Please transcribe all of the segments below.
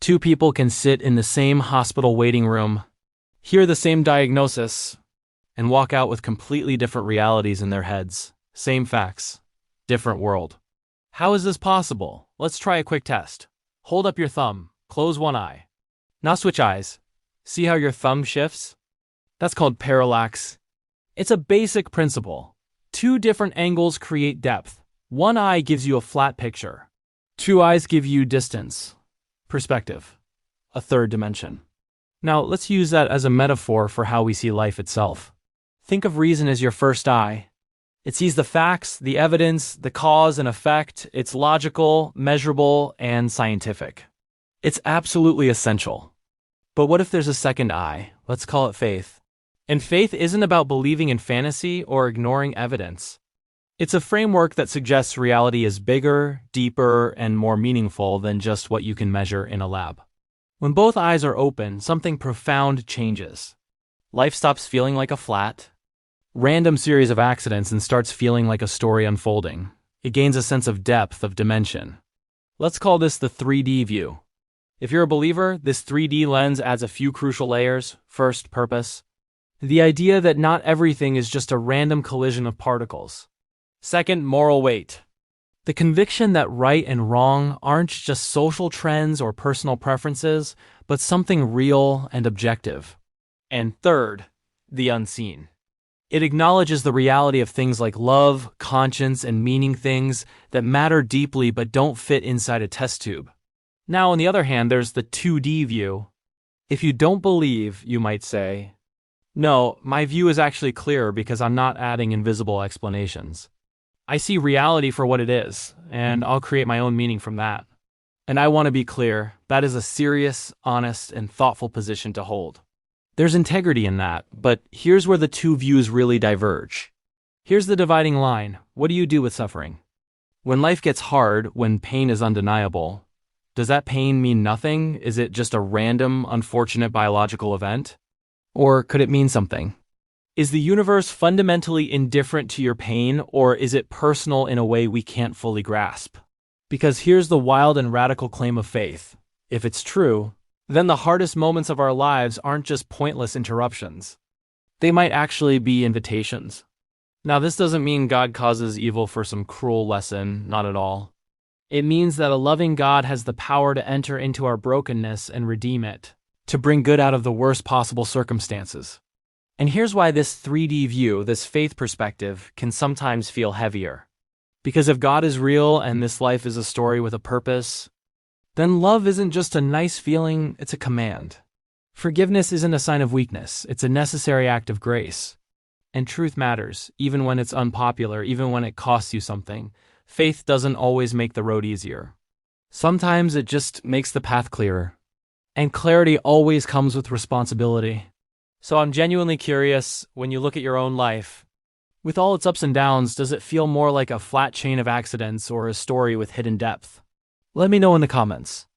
Two people can sit in the same hospital waiting room, hear the same diagnosis, and walk out with completely different realities in their heads. Same facts, different world. How is this possible? Let's try a quick test. Hold up your thumb, close one eye. Now switch eyes. See how your thumb shifts? That's called parallax. It's a basic principle. Two different angles create depth. One eye gives you a flat picture. Two eyes give you distance, perspective, a third dimension. Now let's use that as a metaphor for how we see life itself. Think of reason as your first eye. It sees the facts, the evidence, the cause and effect. It's logical, measurable, and scientific. It's absolutely essential. But what if there's a second eye? Let's call it faith. And faith isn't about believing in fantasy or ignoring evidence. It's a framework that suggests reality is bigger, deeper, and more meaningful than just what you can measure in a lab. When both eyes are open, something profound changes. Life stops feeling like a flat, random series of accidents and starts feeling like a story unfolding. It gains a sense of depth, of dimension. Let's call this the 3D view. If you're a believer, this 3D lens adds a few crucial layers. First, purpose. The idea that not everything is just a random collision of particles. Second, moral weight. The conviction that right and wrong aren't just social trends or personal preferences, but something real and objective. And third, the unseen. It acknowledges the reality of things like love, conscience, and meaning, things that matter deeply but don't fit inside a test tube. Now, on the other hand, there's the 2D view. If you don't believe, you might say, no, my view is actually clearer because I'm not adding invisible explanations. I see reality for what it is, and I'll create my own meaning from that. And I want to be clear, that is a serious, honest, and thoughtful position to hold. There's integrity in that, but here's where the two views really diverge. Here's the dividing line. What do you do with suffering? When life gets hard, when pain is undeniable, does that pain mean nothing? Is it just a random, unfortunate biological event? Or could it mean something? Is the universe fundamentally indifferent to your pain, or is it personal in a way we can't fully grasp? Because here's the wild and radical claim of faith. If it's true, then the hardest moments of our lives aren't just pointless interruptions. They might actually be invitations. Now, this doesn't mean God causes evil for some cruel lesson, not at all. It means that a loving God has the power to enter into our brokenness and redeem it, to bring good out of the worst possible circumstances. And here's why this 3D view, this faith perspective, can sometimes feel heavier. Because if God is real and this life is a story with a purpose, then love isn't just a nice feeling, it's a command. Forgiveness isn't a sign of weakness, it's a necessary act of grace. And truth matters, even when it's unpopular, even when it costs you something. Faith doesn't always make the road easier. Sometimes it just makes the path clearer. And clarity always comes with responsibility. So I'm genuinely curious, when you look at your own life, with all its ups and downs, does it feel more like a flat chain of accidents or a story with hidden depth? Let me know in the comments.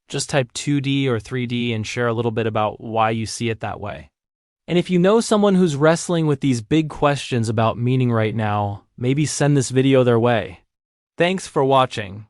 Just type 2D or 3D and share a little bit about why you see it that way. And if you know someone who's wrestling with these big questions about meaning right now, maybe send this video their way. Thanks for watching.